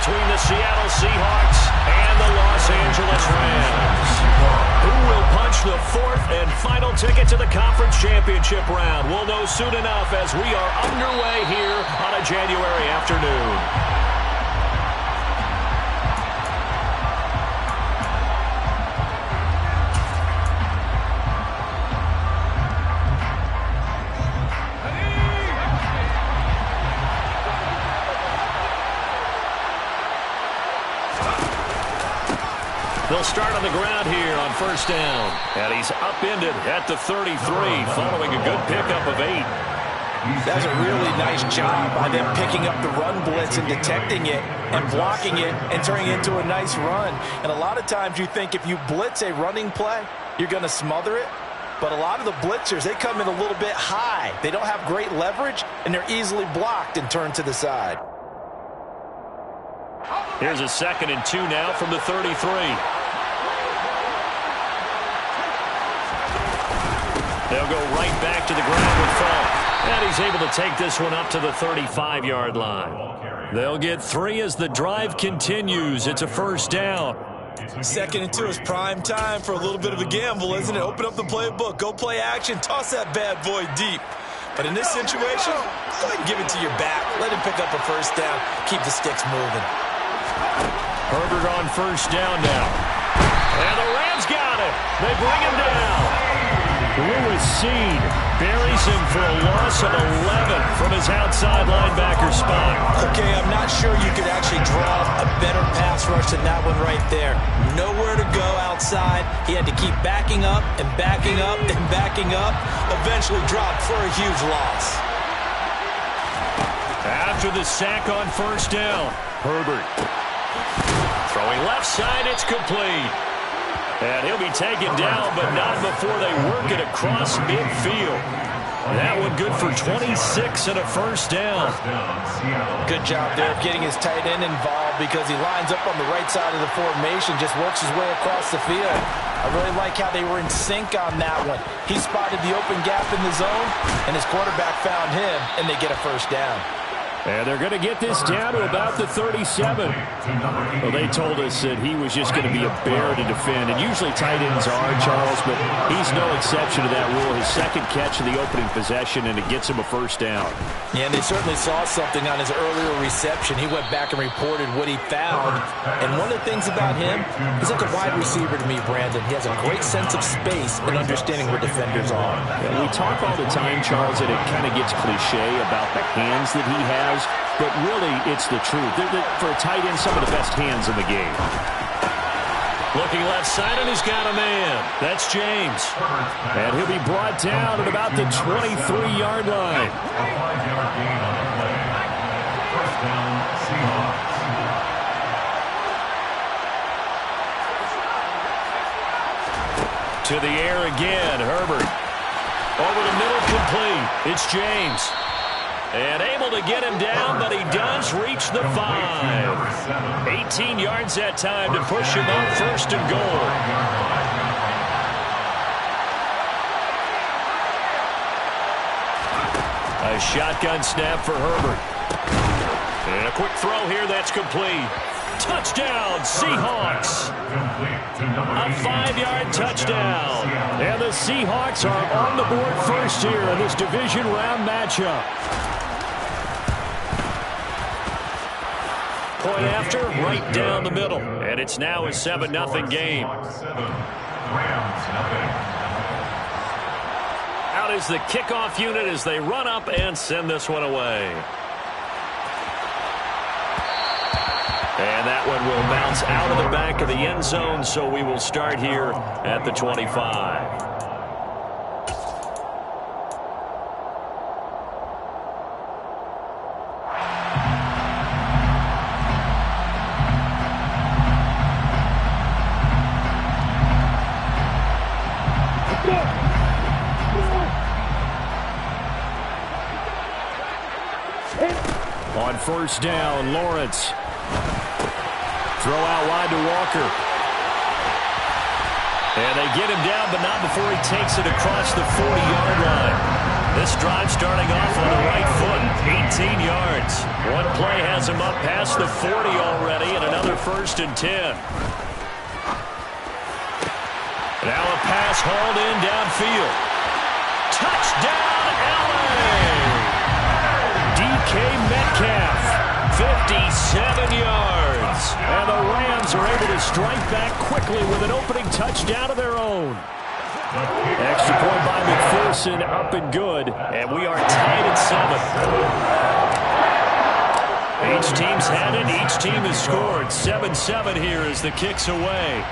between the Seattle Seahawks and the Los Angeles Rams. Who will punch the fourth and final ticket to the conference championship round? We'll know soon enough as we are underway here on a January afternoon. They'll start on the ground here on first down. And he's upended at the 33 following a good pickup of 8. That's a really nice job by them picking up the run blitz and detecting it and blocking it and turning it into a nice run. And a lot of times you think if you blitz a running play, you're going to smother it. But a lot of the blitzers, they come in a little bit high. They don't have great leverage, and they're easily blocked and turned to the side. Here's a 2nd and 2 now from the 33. They'll go right back to the ground with Falk. And he's able to take this one up to the 35-yard line. They'll get 3 as the drive continues. It's a first down. 2nd and 2 is prime time for a little bit of a gamble, isn't it? Open up the playbook. Go play action. Toss that bad boy deep. But in this situation, go ahead and give it to your back. Let him pick up a first down. Keep the sticks moving. Herbert on first down now. And the Rams got it. They bring him down. Lewis Seed buries him for a loss of 11 from his outside linebacker spot. Okay, I'm not sure you could actually draw a better pass rush than that one right there. Nowhere to go outside. He had to keep backing up and backing up and backing up. Eventually dropped for a huge loss. After the sack on first down, Herbert throwing left side, it's complete. And he'll be taken down, but not before they work it across midfield. That one good for 26 and a first down. Good job there of getting his tight end involved because he lines up on the right side of the formation, just works his way across the field. I really like how they were in sync on that one. He spotted the open gap in the zone, and his quarterback found him, and they get a first down. And they're going to get this down to about the 37. Well, they told us that he was just going to be a bear to defend. And usually tight ends are, Charles, but he's no exception to that rule. His second catch in the opening possession, and it gets him a first down. Yeah, and they certainly saw something on his earlier reception. He went back and reported what he found. And one of the things about him, he's like a wide receiver to me, Brandon. He has a great sense of space and understanding where defenders are. Yeah, we talk all the time, Charles, that it kind of gets cliche about the hands that he has. But really, it's the truth. For a tight end, some of the best hands in the game. Looking left side, and he's got a man. That's James. And he'll be brought down at about the 23-yard line. To the air again, Herbert. Over the middle, complete. It's James. And able to get him down, but he does reach the 5. 18 yards that time to push him up first and goal. A shotgun snap for Herbert. And a quick throw here that's complete. Touchdown, Seahawks. A 5-yard touchdown. And the Seahawks are on the board first here in this division round matchup. Point after, right down the middle. And it's now a 7-0 game. Out is the kickoff unit as they run up and send this one away. And that one will bounce out of the back of the end zone, so we will start here at the 25. On first down, Lawrence. Throw out wide to Walker. And they get him down, but not before he takes it across the 40-yard line. This drive starting off on the right foot, 18 yards. One play has him up past the 40 already, and another 1st and 10. Now a pass hauled in downfield. Touchdown, LA! DK Metcalf, 57 yards. And the Rams are able to strike back quickly with an opening touchdown of their own. Extra point by McPherson, up and good. And we are tied at 7. Each team's had it. Each team has scored. 7-7 here as the kick's away.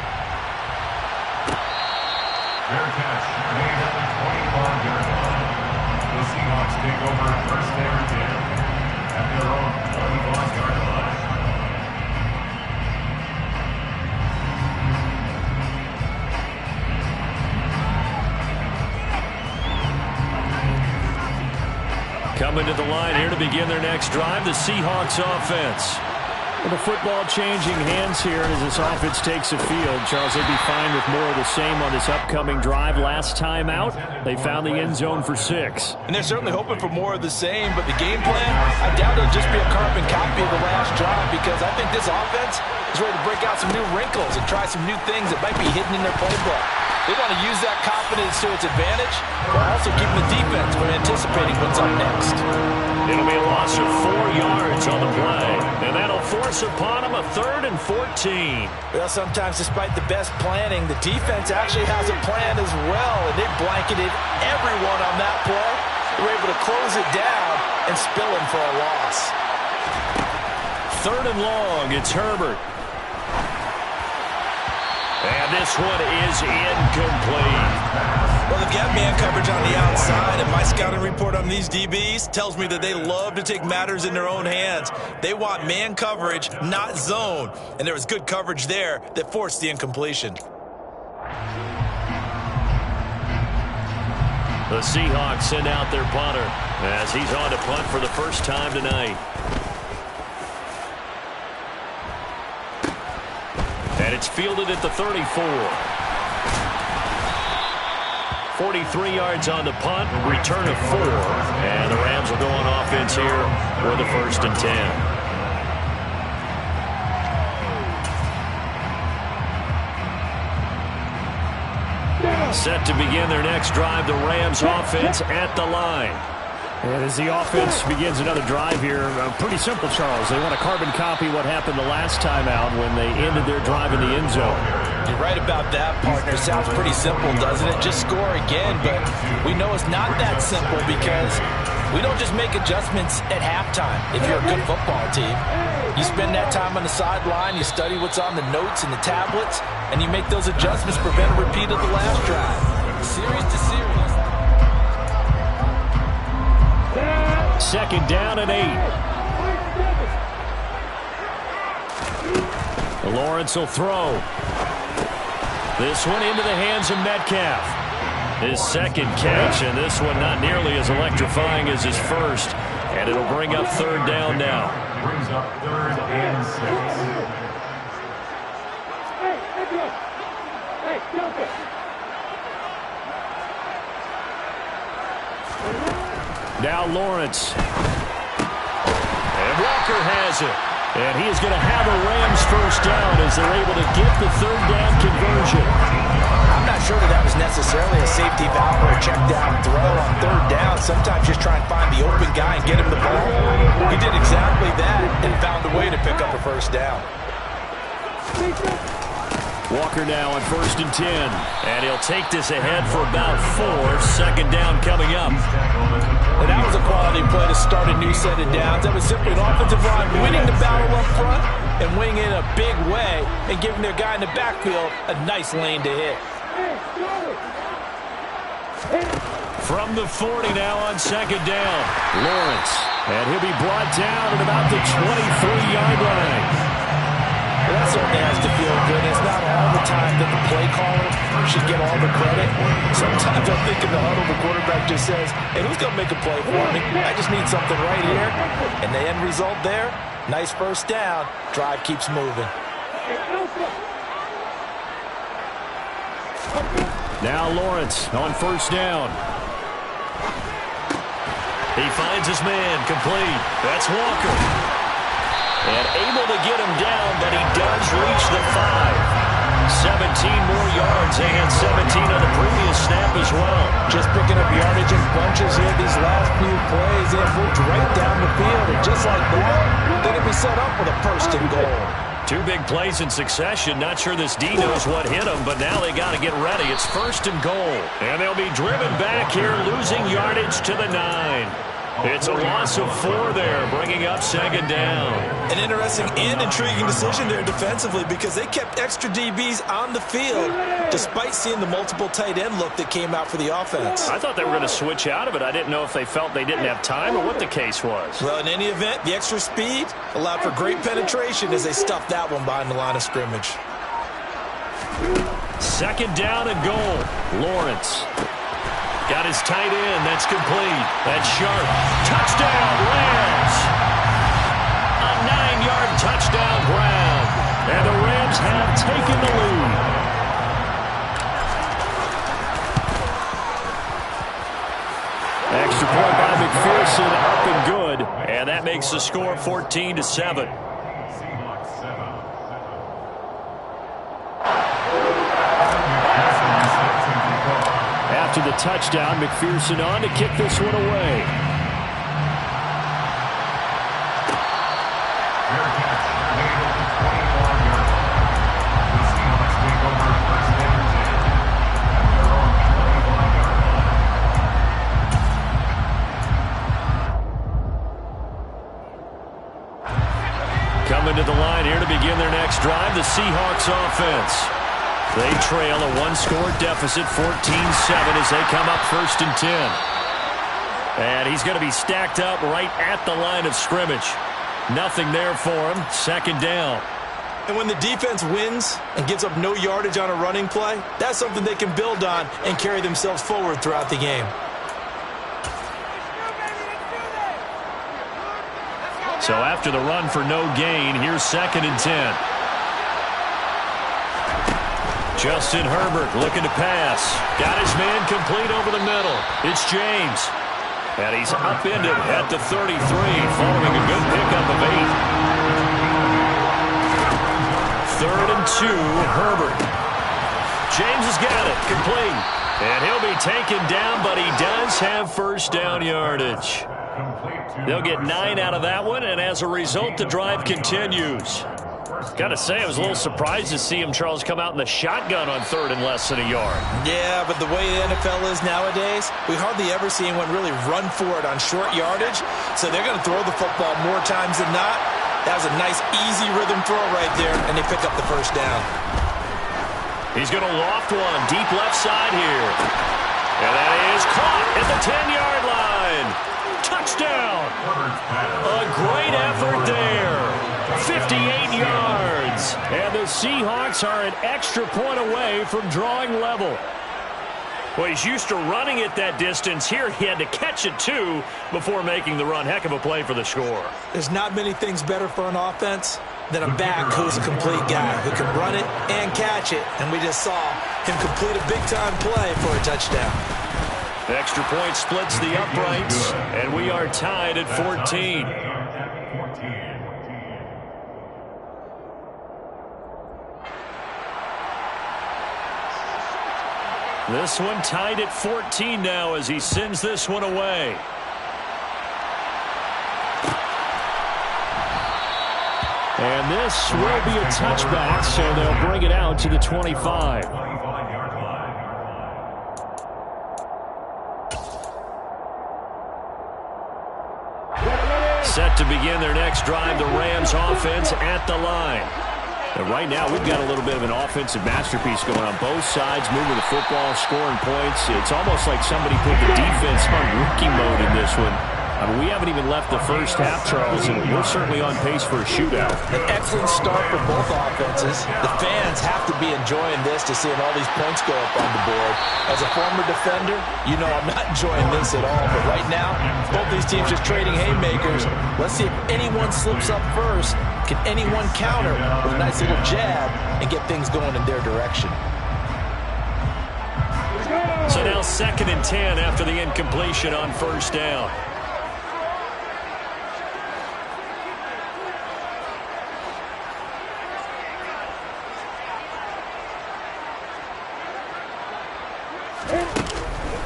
Fair catch made at the 25-yard line. The Seahawks take over first and 10 at their own 25-yard line. Coming to the line here to begin their next drive, the Seahawks offense. With the football changing hands here as this offense takes the field, Charles, they'd be fine with more of the same on this upcoming drive. Last time out, they found the end zone for 6. And they're certainly hoping for more of the same, but the game plan, I doubt it'll just be a carbon copy of the last drive, because I think this offense is ready to break out some new wrinkles and try some new things that might be hidden in their playbook. They want to use that confidence to its advantage, while also keeping the defense from anticipating what's up next. It'll be a loss of 4 yards on the play, and that'll force upon them a 3rd and 14. Well, sometimes despite the best planning, the defense actually has a plan as well, and they blanketed everyone on that play. They were able to close it down and spill him for a loss. 3rd and long, it's Herbert. And this one is incomplete. Well, they've got man coverage on the outside, and my scouting report on these DBs tells me that they love to take matters in their own hands. They want man coverage, not zone. And there was good coverage there that forced the incompletion. The Seahawks send out their punter as he's on to punt for the first time tonight. And it's fielded at the 34. 43 yards on the punt, return of 4. And the Rams will go on offense here with a 1st and 10. Set to begin their next drive, the Rams offense at the line. And as the offense begins another drive here, pretty simple, Charles. They want to carbon copy what happened the last time out when they ended their drive in the end zone. You're right about that, partner. Sounds pretty simple, doesn't it? Just score again, but we know it's not that simple because we don't just make adjustments at halftime if you're a good football team. You spend that time on the sideline, you study what's on the notes and the tablets, and you make those adjustments to prevent a repeat of the last drive. Series to series. 2nd down and 8. Lawrence will throw. This one into the hands of Metcalf. His 2nd catch, and this one not nearly as electrifying as his first. And it'll bring up 3rd down now. Brings up 3rd and 6. Now Lawrence. And Walker has it. And he is going to have a Rams 1st down as they're able to get the 3rd down conversion. I'm not sure that was necessarily a safety valve or a check down throw on 3rd down. Sometimes just try and find the open guy and get him the ball. He did exactly that and found a way to pick up a 1st down. Walker now on 1st and 10. And he'll take this ahead for about 4. 2nd down coming up. And that was a quality play to start a new set of downs. That was simply an offensive line winning the battle up front and winning in a big way and giving their guy in the backfield a nice lane to hit. From the 40 now on 2nd down. Lawrence. And he'll be brought down at about the 23-yard line. Well, that certainly has to feel good. It's not all the time that the play caller should get all the credit. Sometimes I think in the huddle, the quarterback just says, hey, who's going to make a play for me? I just need something right here. And the end result there, nice 1st down. Drive keeps moving. Now Lawrence on 1st down. He finds his man complete. That's Walker. And able to get him down, but he does reach the 5. 17 more yards. They had 17 on the previous snap as well. Just picking up yardage in bunches here these last few plays. They have moved right down the field, and just like that, they're going to be set up with a 1st and goal. 2 big plays in succession. Not sure this D knows what hit him, but now they got to get ready. It's 1st and goal. And they'll be driven back here, losing yardage to the 9. It's a loss of 4 there, bringing up 2nd down. An interesting and intriguing decision there defensively because they kept extra DBs on the field despite seeing the multiple tight end look that came out for the offense. I thought they were going to switch out of it. I didn't know if they felt they didn't have time or what the case was. Well, in any event, the extra speed allowed for great penetration as they stuffed that one behind the line of scrimmage. 2nd down and goal. Lawrence. Got his tight end. That's complete. That's sharp. Touchdown, Rams. A 9-yard touchdown grab. And the Rams have taken the lead. Extra point by McPherson, up and good. And that makes the score 14-7. After the touchdown, McPherson on to kick this one away. Coming to the line here to begin their next drive, the Seahawks offense. They trail a 1-score deficit, 14-7, as they come up 1st and 10. And he's going to be stacked up right at the line of scrimmage. Nothing there for him. 2nd down. And when the defense wins and gives up no yardage on a running play, that's something they can build on and carry themselves forward throughout the game. So after the run for no gain, here's 2nd and 10. Justin Herbert looking to pass. Got his man complete over the middle. It's James. And he's upended at the 33 following a good pickup of 8. 3rd and 2, Herbert. James has got it. Complete. And he'll be taken down, but he does have 1st down yardage. They'll get 9 out of that one, and as a result, the drive continues. Got to say, I was a little surprised to see him, Charles, come out in the shotgun on 3rd and less than a yard. Yeah, but the way the NFL is nowadays, we hardly ever see anyone really run for it on short yardage. So they're going to throw the football more times than not. That was a nice, easy rhythm throw right there, and they pick up the 1st down. He's going to loft one deep left side here. And that is caught at the 10-yard line. Touchdown. A great effort there. 58 yards. And the Seahawks are an extra point away from drawing level. Well, he's used to running it that distance. Here he had to catch it, too, before making the run. Heck of a play for the score. There's not many things better for an offense than a back who's a complete guy who can run it and catch it. And we just saw him complete a big-time play for a touchdown. The extra point splits the uprights, and we are tied at 14. This one tied at 14 now as he sends this one away. And this will be a touchback, so they'll bring it out to the 25. Set to begin their next drive, the Rams offense at the line. And right now, we've got a little bit of an offensive masterpiece going on both sides, moving the football, scoring points. It's almost like somebody put the defense on rookie mode in this one. I mean, we haven't even left the first half, Charles, and we're certainly on pace for a shootout. An excellent start for both offenses. The fans have to be enjoying this to seeing all these points go up on the board. As a former defender, you know I'm not enjoying this at all. But right now, both these teams just trading haymakers. Let's see if anyone slips up first. Can anyone counter with a nice little jab and get things going in their direction? So now 2nd and 10 after the incompletion on first down.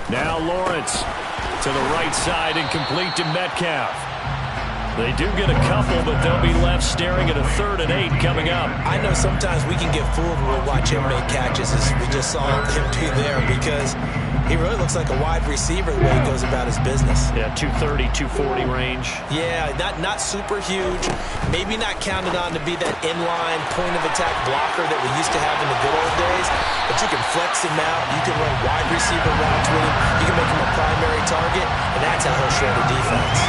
Now Lawrence to the right side and complete to Metcalf. They do get a couple, but they'll be left staring at a 3rd and 8 coming up. I know sometimes we can get fooled when we watch him make catches, as we just saw him do there, because he really looks like a wide receiver the way he goes about his business. Yeah, 230, 240 range. Yeah, not super huge. Maybe not counted on to be that inline point-of-attack blocker that we used to have in the good old days, but you can flex him out. You can run wide receiver routes with him. You can make him a primary target, and that's how he'll shred the defense.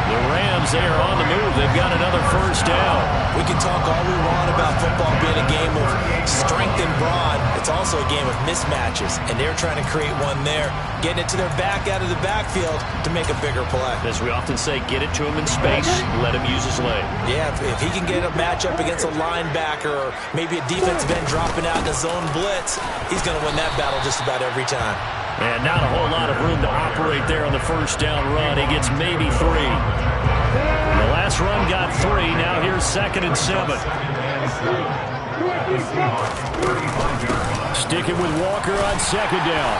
The Rams, they are on the move. They've got another first down. We can talk all we want about football being a game of strength and brawn. It's also a game of mismatches, and they're trying to create one there, getting it to their back out of the backfield to make a bigger play. As we often say, get it to him in space, let him use his leg. Yeah, if he can get a matchup against a linebacker or maybe a defensive end dropping out in a zone blitz, he's going to win that battle just about every time. And not a whole lot of room to operate there on the first down run. He gets maybe 3. The last run got 3. Now here's 2nd and 7. Sticking with Walker on 2nd down.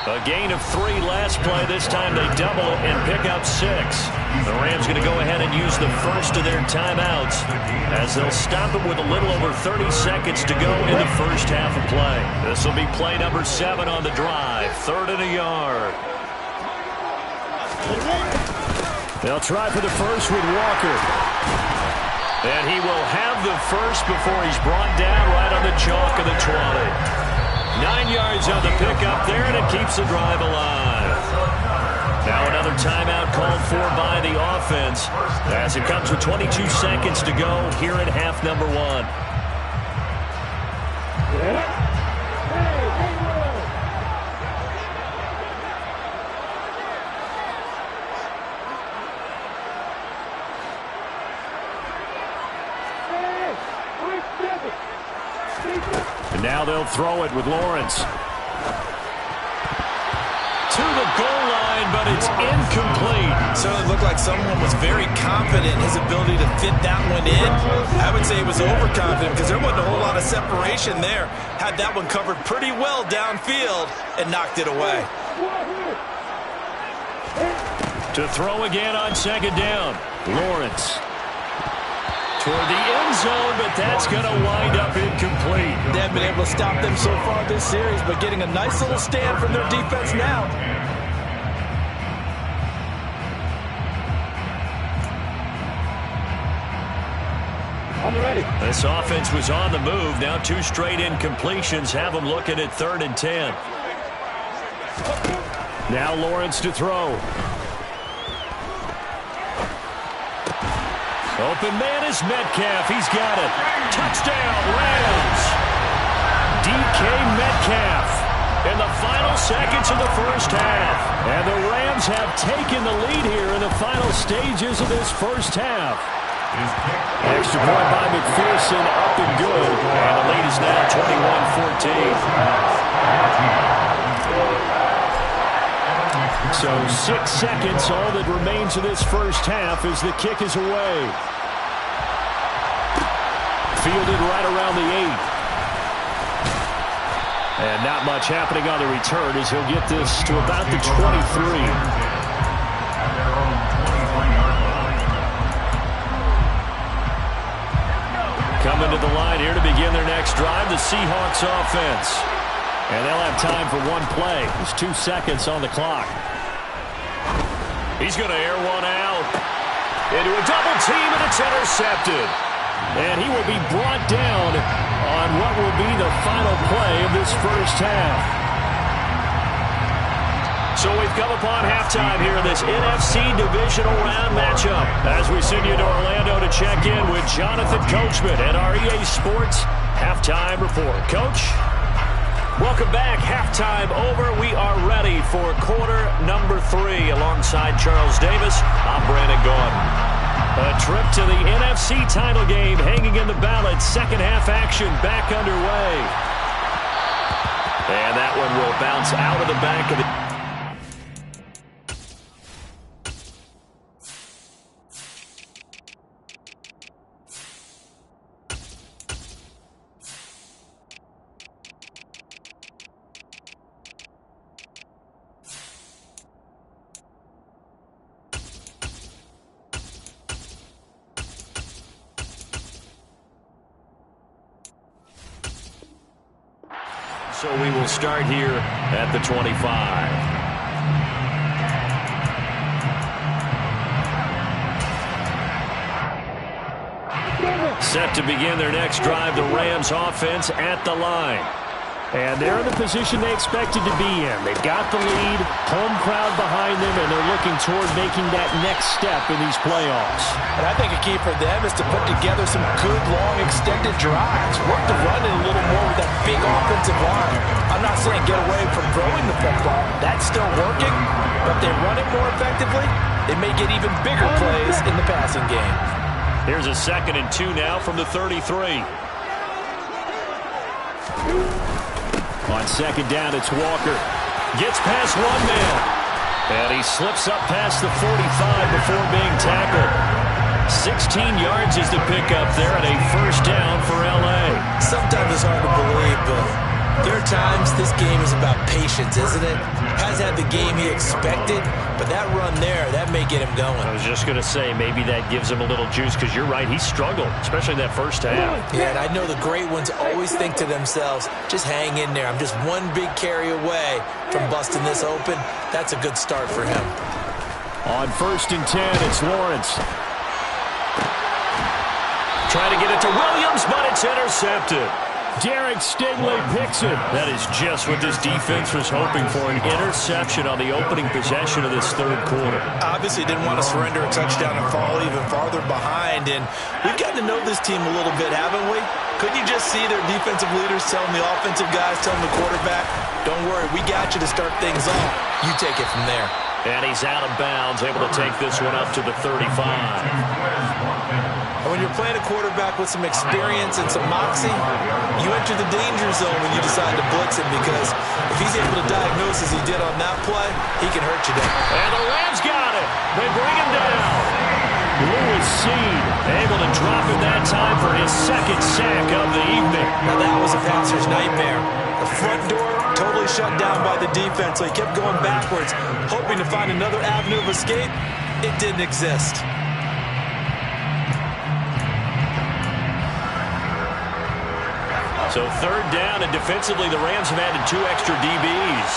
A gain of 3 last play. This time they double it and pick up 6. The Rams going to go ahead and use the first of their timeouts as they'll stop it with a little over 30 seconds to go in the first half of play. This will be play number 7 on the drive. 3rd and a yard. They'll try for the first with Walker. And he will have the first before he's brought down right on the chalk of the 20. 9 yards on the pickup there, and it keeps the drive alive. Now another timeout called for by the offense as it comes with 22 seconds to go here in half number 1. And now they'll throw it with Lawrence. To the goal line, but it's incomplete. Certainly looked like someone was very confident in his ability to fit that one in. I would say he was overconfident because there wasn't a whole lot of separation there. Had that one covered pretty well downfield and knocked it away. To throw again on 2nd down. Lawrence. Toward the end zone, but that's going to wind up incomplete. They haven't been able to stop them so far this series, but getting a nice little stand from their defense now. This offense was on the move. Now 2 straight incompletions have them looking at 3rd and 10. Now Lawrence to throw. Open man is Metcalf. He's got it. Touchdown, Rams. DK Metcalf in the final seconds of the first half. And the Rams have taken the lead here in the final stages of this first half. Extra point by McPherson, up and good. And the lead is now 21-14. So 6 seconds, all that remains of this first half as the kick is away. Fielded right around the 8. And not much happening on the return as he'll get this to about the 23. Coming to the line here to begin their next drive, the Seahawks offense. And they'll have time for one play. There's 2 seconds on the clock. He's going to air one out into a double team, and it's intercepted. And he will be brought down on what will be the final play of this first half. So we've come upon halftime here in this NFC Divisional Round matchup as we send you to Orlando to check in with Jonathan Coachman at our EA Sports Halftime Report. Coach? Welcome back. Halftime over. We are ready for quarter number 3 alongside Charles Davis. I'm Brandon Gaudin. A trip to the NFC title game hanging in the balance. Second half action back underway. And that one will bounce out of the back of the... So we will start here at the 25. Set to begin their next drive, the Rams offense at the line. And they're in the position they expected to be in. They've got the lead, home crowd behind them, and they're looking toward making that next step in these playoffs. And I think a key for them is to put together some good, long, extended drives. Work the run in a little more with that big offensive line. I'm not saying get away from throwing the football. That's still working. But if they run it more effectively, they may get even bigger plays in the passing game. Here's a 2nd and 2 now from the 33. On 2nd down, it's Walker. Gets past one man. And he slips up past the 45 before being tackled. 16 yards is the pickup there and a 1st down for L.A. Sometimes it's hard to believe, but there are times this game is about patience, isn't it? Has had the game he expected, but that run there, that may get him going. I was just going to say, maybe that gives him a little juice, because you're right, he struggled, especially in that 1st half. Yeah, and I know the great ones always think to themselves, just hang in there. I'm just one big carry away from busting this open. That's a good start for him. On 1st and 10, it's Lawrence. Trying to get it to Williams, but it's intercepted. Derek Stingley picks it. That is just what this defense was hoping for, an interception on the opening possession of this 3rd quarter. Obviously didn't want to surrender a touchdown and fall even farther behind, and we've gotten to know this team a little bit, haven't we? Couldn't you just see their defensive leaders telling the offensive guys, telling the quarterback, don't worry, we got you to start things off. You take it from there. And he's out of bounds, able to take this one up to the 35. And when you're playing a quarterback with some experience and some moxie, you enter the danger zone when you decide to blitz him, because if he's able to diagnose as he did on that play, he can hurt you there. And the Rams got it. They bring him down. Lewis Seed able to drop him that time for his 2nd sack of the evening. Now that was a passer's nightmare. The front door totally shut down by the defense, so he kept going backwards, hoping to find another avenue of escape. It didn't exist. So 3rd down, and defensively the Rams have added 2 extra DBs.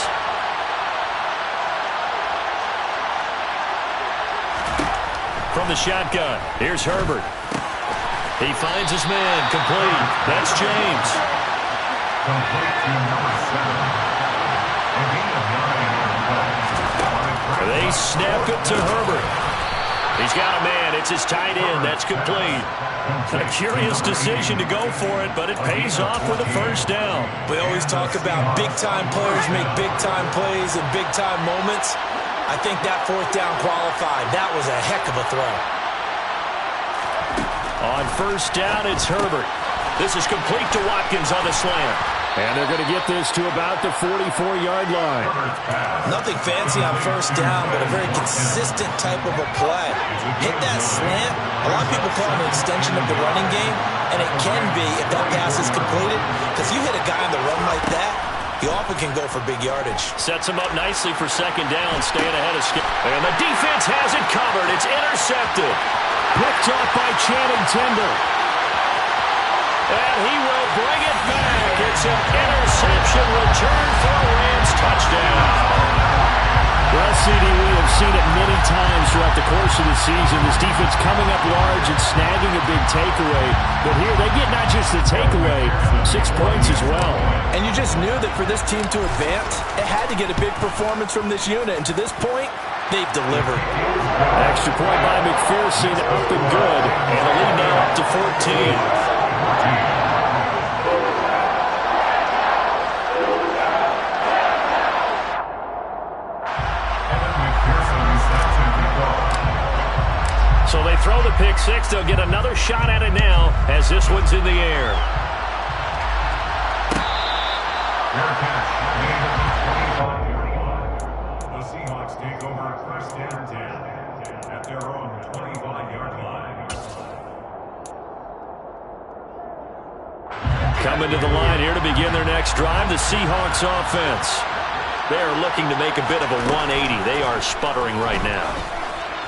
From the shotgun, here's Herbert. He finds his man, complete. That's James. Complete to number 7. A gain of 9 on the play. They snap it to Herbert. He's got a man. It's his tight end. That's complete. A curious decision to go for it, but it pays off with a 1st down. We always talk about big-time players make big-time plays in big-time moments. I think that 4th down qualified. That was a heck of a throw. On 1st down, it's Herbert. This is complete to Watkins on the slant. And they're going to get this to about the 44-yard line. Nothing fancy on 1st down, but a very consistent type of a play. Hit that slant. A lot of people call it an extension of the running game, and it can be if that pass is completed, because you hit a guy on the run like that, you often can go for big yardage. Sets him up nicely for 2nd down, staying ahead of Skip. And the defense has it covered. It's intercepted. Picked off by Channing Tindall. And he will bring it back. It's an interception return for a Rams touchdown. Well, CD, we have seen it many times throughout the course of the season. This defense coming up large and snagging a big takeaway. But here they get not just the takeaway, 6 points as well. And you just knew that for this team to advance, it had to get a big performance from this unit. And to this point, they've delivered. Extra point by McPherson, up and good. And the lead now up to 14. So they throw the pick 6. They'll get another shot at it now as this one's in the air. Fair catch made at the 25-yard line. The Seahawks take over 1st and 10 at their own 25-yard line. Coming to the line here to begin their next drive, the Seahawks offense. They are looking to make a bit of a 180. They are sputtering right now.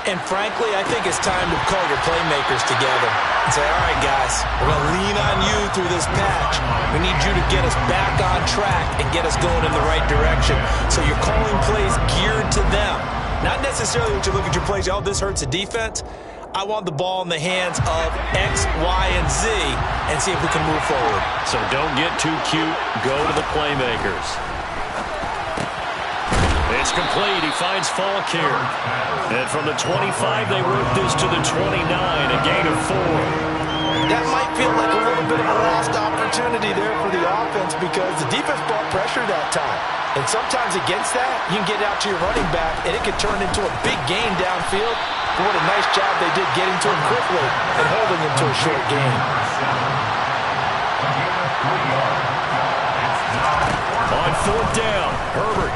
And frankly, I think it's time to call your playmakers together and say, all right, guys, we're going to lean on you through this patch. We need you to get us back on track and get us going in the right direction. So you're calling plays geared to them. Not necessarily when you look at your plays, oh, this hurts the defense. I want the ball in the hands of X, Y, and Z and see if we can move forward. So don't get too cute. Go to the playmakers. It's complete. He finds Falk here. And from the 25, they work this to the 29, a gain of 4. That might feel like a little bit of a lost opportunity there for the offense because the defense brought pressure that time. And sometimes against that, you can get out to your running back, and it could turn into a big gain downfield. But what a nice job they did getting to him quickly and holding him to a short gain. On 4th down, Herbert.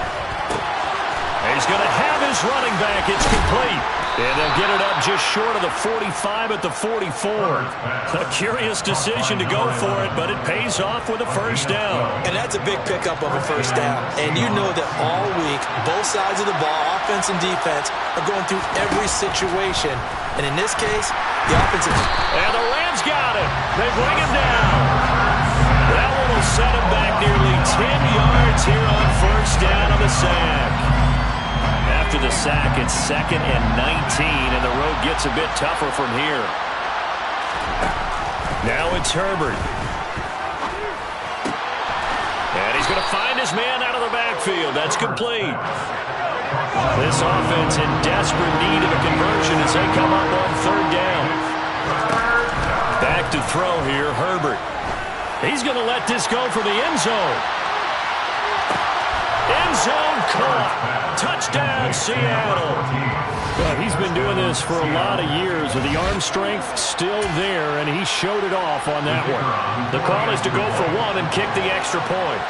He's going to have his running back. It's complete. And they'll get it up just short of the 45 at the 44. A curious decision to go for it, but it pays off with a first down. And that's a big pickup of a first down. And you know that all week, both sides of the ball, offense and defense, are going through every situation. And in this case, the offensive... And the Rams got him. They bring him down. That one will set him back nearly 10 yards here on first down on the sack. After the sack, it's 2nd and 19, and the road gets a bit tougher from here. Now it's Herbert. And he's going to find his man out of the backfield. That's complete. This offense in desperate need of a conversion as they come up on 3rd down. Back to throw here, Herbert. He's going to let this go for the end zone. End zone caught. Touchdown, Seattle. Well, he's been doing this for a lot of years with the arm strength still there, and he showed it off on that one. The call is to go for 1 and kick the extra point.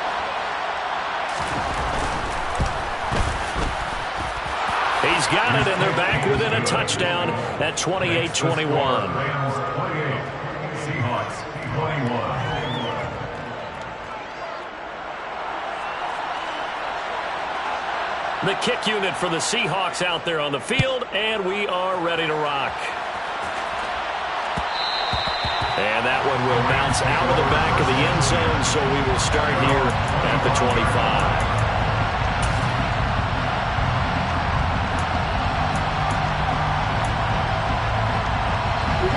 He's got it, and they're back within a touchdown at 28-21. Seahawks 21. The kick unit for the Seahawks out there on the field, and we are ready to rock. And that one will bounce out of the back of the end zone, so we will start here at the 25.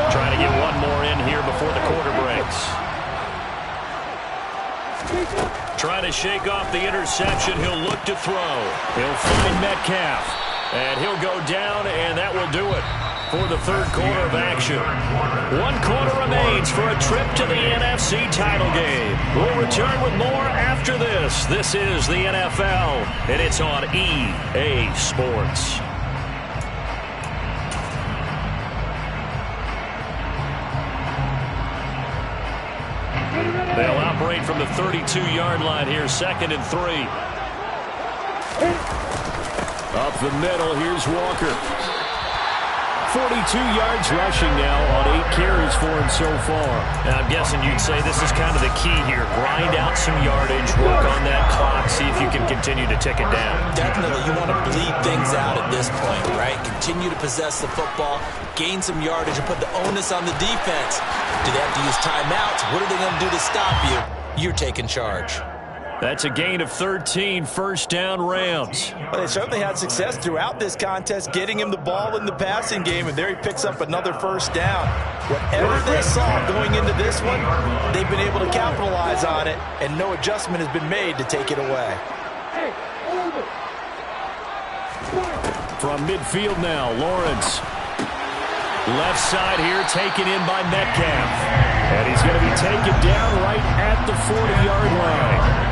Trying to get one more in here before the quarter breaks. Trying to shake off the interception. He'll look to throw. He'll find Metcalf. And he'll go down, and that will do it for the 3rd quarter of action. 1 quarter remains for a trip to the NFC title game. We'll return with more after this. This is the NFL, and it's on EA Sports. They'll operate from the 32-yard line here, 2nd and 3. Up the middle, here's Walker. 42 yards rushing now on 8 carries for him so far. And I'm guessing you'd say this is kind of the key here. Grind out some yardage, work on that clock, see if you can continue to tick it down. Definitely, you want to bleed things out at this point, right? Continue to possess the football, gain some yardage, and put the onus on the defense. Do they have to use timeouts? What are they going to do to stop you? You're taking charge. That's a gain of 13, first down Rams. Well, they certainly had success throughout this contest, getting him the ball in the passing game, and there he picks up another first down. Whatever they saw going into this one, they've been able to capitalize on it, and no adjustment has been made to take it away. From midfield now, Lawrence. Left side here, taken in by Metcalf. And he's going to be taken down right at the 40-yard line.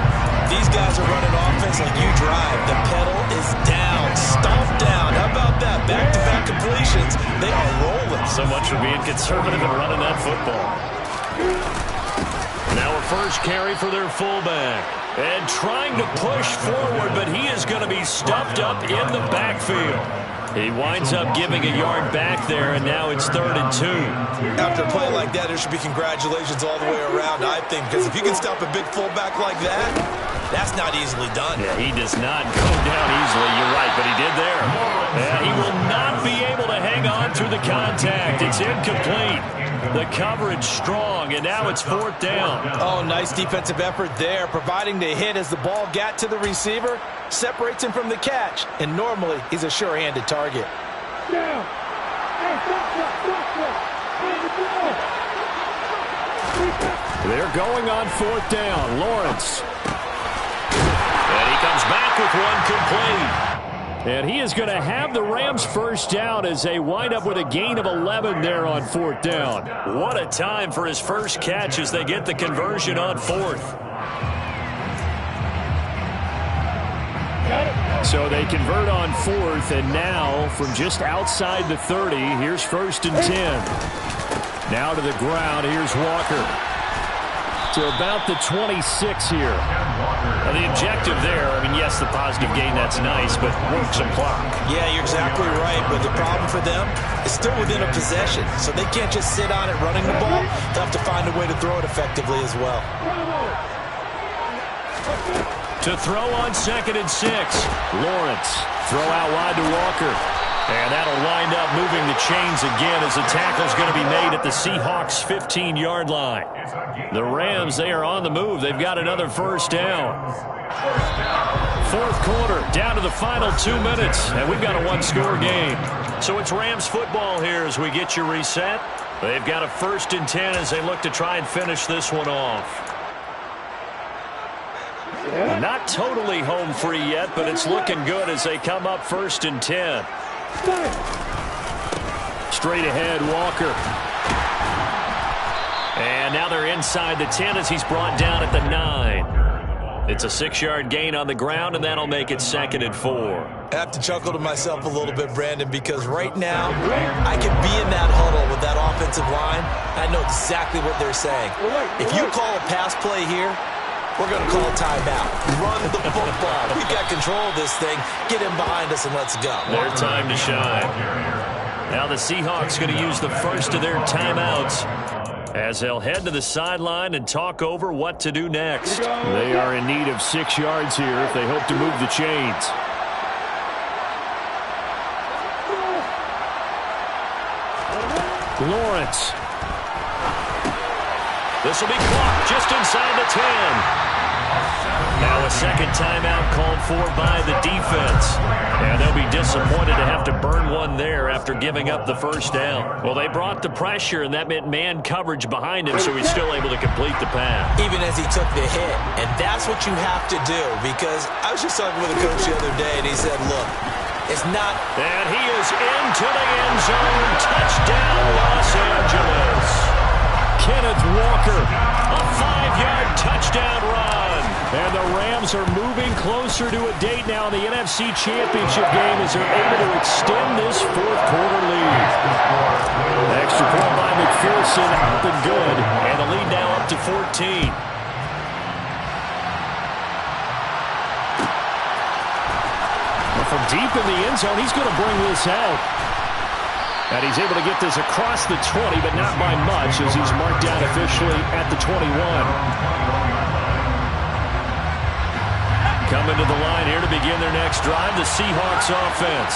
These guys are running offense like you drive. The pedal is down, stomped down. How about that? Back-to-back completions. They are rolling. So much for being conservative and running that football. Now a first carry for their fullback. And trying to push forward, but he is going to be stuffed up in the backfield. He winds up giving a yard back there, and now it's 3rd and 2. After a play like that, there should be congratulations all the way around, I think, because if you can stop a big fullback like that, that's not easily done. Yeah, he does not go down easily, you're right, but he did there. Yeah, he will not be able to on through the contact. It's incomplete. The coverage strong, and now it's 4th down. Oh, nice defensive effort there, providing the hit as the ball got to the receiver, separates him from the catch, and normally he's a sure-handed target. They're going on 4th down. Lawrence. And he comes back with one complete. And he is going to have the Rams first down as they wind up with a gain of 11 there on 4th down. What a time for his first catch as they get the conversion on 4th. So they convert on 4th, and now from just outside the 30, here's 1st and 10. Now to the ground, here's Walker. To about the 26 here. Now the objective there, I mean, yes, the positive gain, that's nice, but work some clock. Yeah, you're exactly right, but the problem for them is still within a possession, so they can't just sit on it running the ball. They'll have to find a way to throw it effectively as well. To throw on 2nd and 6. Lawrence, throw out wide to Walker. And that'll wind up moving the chains again as the tackle's going to be made at the Seahawks' 15-yard line. The Rams, they are on the move. They've got another first down. 4th quarter, down to the final 2 minutes, and we've got a one-score game. So it's Rams football here as we get you reset. They've got a 1st and 10 as they look to try and finish this one off. Not totally home free yet, but it's looking good as they come up 1st and 10. Straight ahead, Walker. And now they're inside the 10 as he's brought down at the 9. It's a 6-yard gain on the ground, and that'll make it 2nd and 4. I have to chuckle to myself a little bit, Brandon, because right now I could be in that huddle with that offensive line. I know exactly what they're saying. If you call a pass play here, we're going to call a timeout. Run the football. We've got control of this thing. Get him behind us and let's go. Their time to shine. Now the Seahawks going to use the first of their timeouts as they'll head to the sideline and talk over what to do next. They are in need of 6 yards here if they hope to move the chains. Lawrence. This will be clocked just inside the 10. Now a second timeout called for by the defense. And they'll be disappointed to have to burn one there after giving up the first down. Well, they brought the pressure, and that meant man coverage behind him, so he's still able to complete the pass. Even as he took the hit. And that's what you have to do, because I was just talking with a coach the other day, and he said, look, it's not... And he is into the end zone. Touchdown, Los Angeles. Kenneth Walker, a 5-yard touchdown run. And the Rams are moving closer to a date now in the NFC Championship game as they're able to extend this 4th quarter lead. Extra point by McPherson, up and good. And the lead now up to 14. From deep in the end zone, he's going to bring this out. And he's able to get this across the 20, but not by much as he's marked down officially at the 21. Coming to the line here to begin their next drive, the Seahawks offense.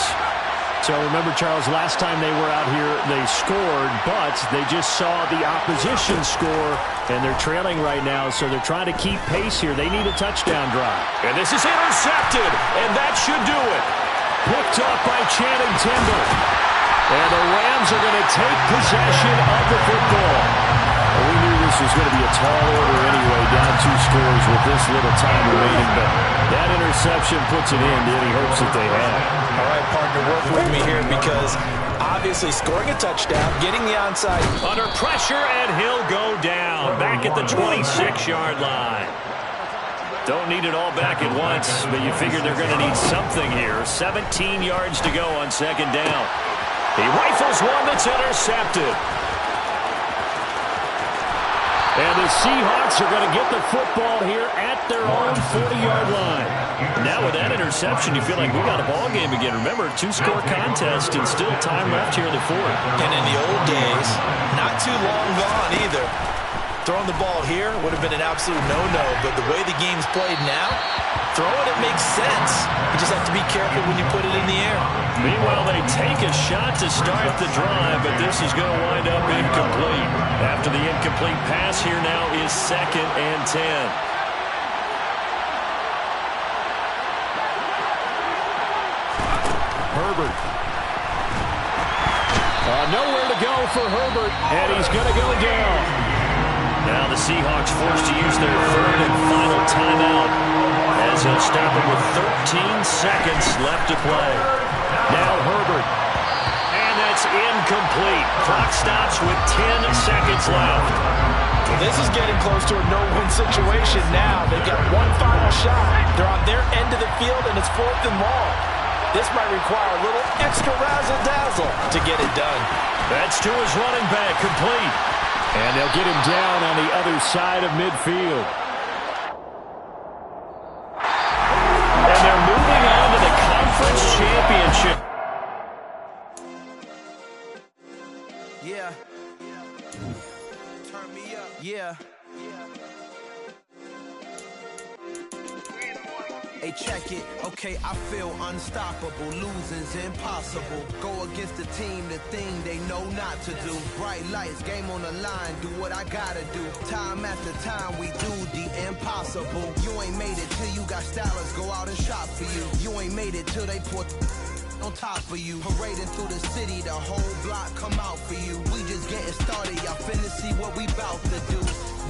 So remember, Charles, last time they were out here, they scored, but they just saw the opposition score, and they're trailing right now, so they're trying to keep pace here. They need a touchdown drive. And this is intercepted, and that should do it. Picked up by Channing Tindall. And the Rams are going to take possession of the football. And we knew this was going to be a tall order anyway, down 2 scores with this little time remaining, but that interception puts an end to any hopes that they had. All right, partner, work with me here because obviously scoring a touchdown, getting the onside. Under pressure, and he'll go down back at the 26-yard line. Don't need it all back at once, but you figure they're going to need something here. 17 yards to go on 2nd down. He rifles one that's intercepted. And the Seahawks are going to get the football here at their own 40-yard line. Now with that interception, you feel like we got a ball game again. Remember, 2-score contest and still time left here in the 4th. And in the old days, not too long gone either. Throwing the ball here would have been an absolute no-no, but the way the game's played now, throwing it makes sense. You just have to be careful when you put it in the air. Meanwhile, they take a shot to start the drive, but this is going to wind up incomplete. After the incomplete pass, here now is 2nd and 10. Herbert. Nowhere to go for Herbert, and he's going to go down. Now the Seahawks forced to use their 3rd and final timeout as he'll stop it with 13 seconds left to play. Now Herbert, and that's incomplete. Clock stops with 10 seconds left. Well, this is getting close to a no-win situation now. They've got one final shot. They're on their end of the field, and it's 4th and long. This might require a little extra razzle-dazzle to get it done. That's to his running back, complete. And they'll get him down on the other side of midfield. And they're moving on to the conference championship. Yeah. Turn me up. Yeah. Hey, check it. Okay, I feel unstoppable. Losing's impossible. Go against the team, the thing they know not to do. Bright lights, game on the line. Do what I gotta do. Time after time, we do the impossible. You ain't made it till you got stylists go out and shop for you. You ain't made it till they put on top of you. Parading through the city, the whole block come out for you. We just getting started, y'all finna see what we bout to do.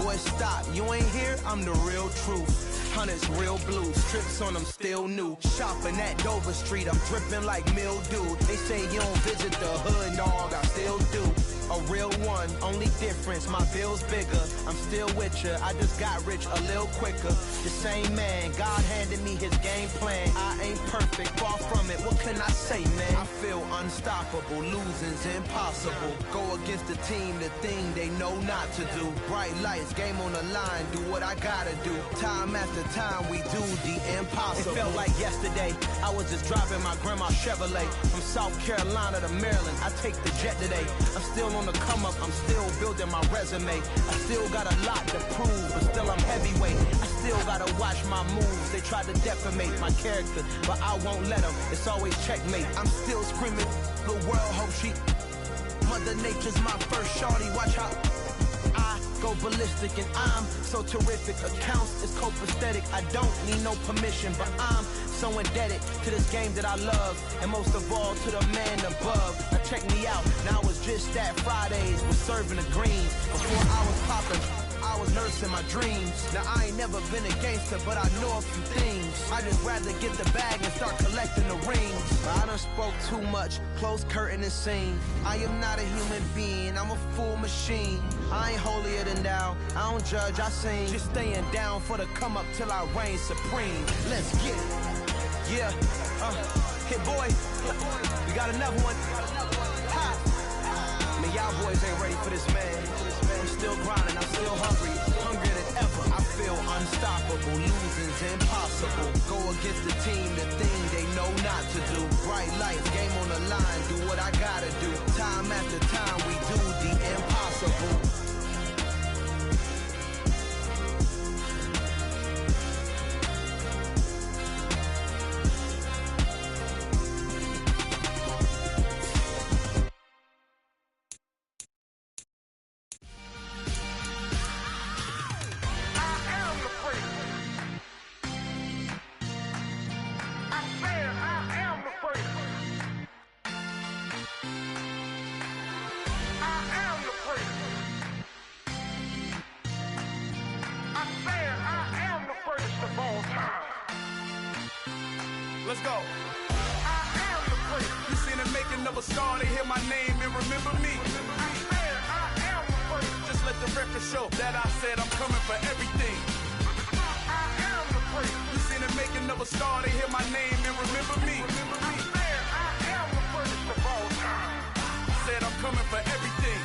Boy, stop, you ain't here, I'm the real truth. Hunters, real blue, strips on them still new. Shopping at Dover Street, I'm dripping like mildew. They say you don't visit the hood, dog, I still do. A real one, only difference, my bill's bigger. I'm still with ya, I just got rich a little quicker. The same man, God handed me his game plan. I ain't perfect, far from it, what can I say, man? I feel unstoppable, losing's impossible. Go against the team, the thing they know not to do. Bright lights, game on the line, do what I gotta do. Time after time, we do the impossible. It felt like yesterday, I was just driving my grandma's Chevrolet. From South Carolina to Maryland, I take the jet today. I'm still on the come up, I'm still building my resume. I still got a lot to prove, but still I'm heavyweight. I still gotta watch my moves. They try to defamate my character, but I won't let them. It's always checkmate. I'm still screaming, the world hope she. Mother Nature's my first shorty, watch how I go ballistic, and I'm so terrific. Accounts is copacetic. I don't need no permission, but I'm so indebted to this game that I love, and most of all to the man above. Now check me out, now it's just that Fridays was serving the greens. Before I was popping, I was nursing my dreams. Now I ain't never been a gangster, but I know a few things. I just rather get the bag and start collecting the rings. I done spoke too much, close curtain and scene. I am not a human being, I'm a full machine. I ain't holier than thou, I don't judge, I sing. Just staying down for the come up till I reign supreme. Let's get it. Yeah, hit boy, we got another one. Ha. Man, y'all boys ain't ready for this, man. I'm still grinding, I'm still hungry, hungrier than ever. I feel unstoppable, losing's impossible. Go against the team, the thing they know not to do. Bright lights, game on the line, do what I gotta do. Time after time, we do the impossible. Let's go. I am the prince. You seen the making of a star, they hear my name and remember me. I said I am the prince. Just let the record show that I said I'm coming for everything. I am the prince. You seen the making of a star, they hear my name and remember me. I said I am the prince of all time. Said I'm coming for everything.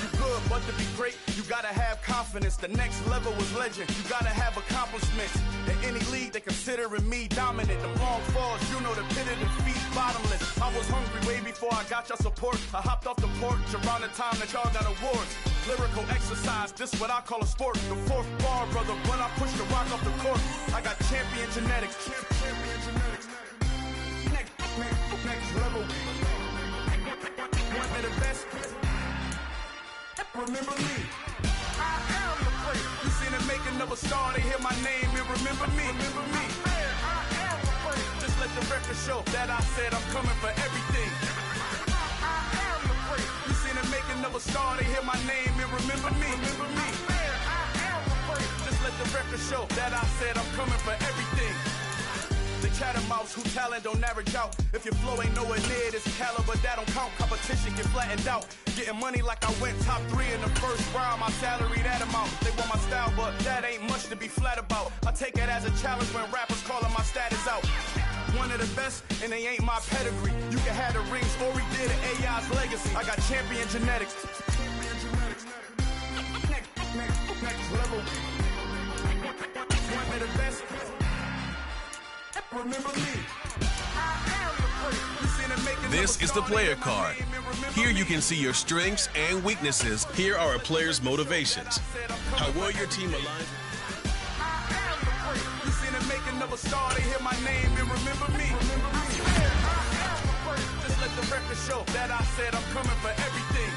You good, but to be great, you gotta have confidence. The next level was legend. You gotta have accomplishments. In any league, they considering me dominant. The wrong falls, you know the pit of defeat, bottomless. I was hungry way before I got your support. I hopped off the porch around the time that y'all got awards. Lyrical excellence. exercise, this what I call a sport. The fourth bar, brother, when I push the rock off the court. I got champion genetics. Champion genetics. Next level. One of the best. Remember me. I am the place. You seen the making of a star, they hear my name and remember me. Remember me. I am the place. Just let the record show that I said I'm coming for everything. I am the place. You seen the making of a star, they hear my name and remember me. Remember me. I am the place. Just let the record show that I said I'm coming for everything. The catamounts who talent don't average out. If your flow ain't nowhere near this caliber, that don't count. Competition get flattened out. Getting money like I went top 3 in the first round. My salary that amount. They want my style, but that ain't much to be flat about. I take it as a challenge when rappers calling my status out. One of the best, and they ain't my pedigree. You can have the rings, or we did an AI's legacy. I got champion genetics. Next level. One of the best. Remember me. This is the player card. Here you can see your strengths and weaknesses. Here are a player's motivations. How well your team aligns. You seen the making of a star, they hear my name and remember me. Just let the record show that I said I'm coming for everything.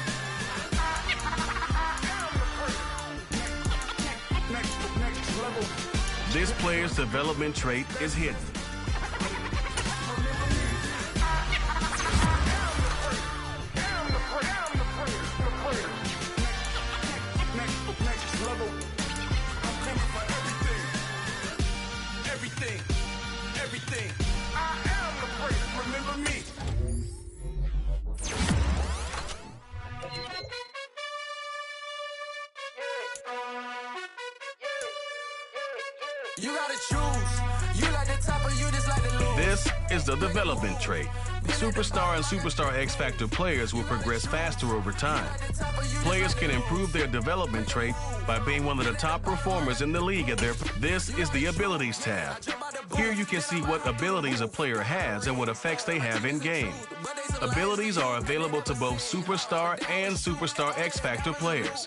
Next level. This player's development trait is hidden. Everything. I am the place. Remember me. You gotta choose. You like the top or you just like the lose. This is the development trait. Superstar and Superstar X Factor players will progress faster over time. Players can improve their development trait by being one of the top performers in the league at their... This is the Abilities tab. Here you can see what abilities a player has and what effects they have in-game. Abilities are available to both Superstar and Superstar X Factor players.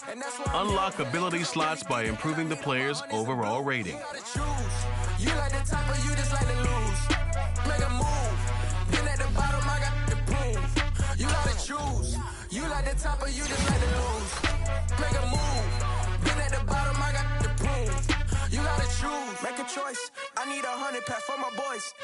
Unlock ability slots by improving the player's overall rating. You like the top or you just like the lose. Make a move. Then at the bottom I got the proof. You gotta choose. You like the top or you just like the lose. Make a move. Then at the bottom I got the proof. You gotta choose. Make a choice. I need 100 pack for my boys.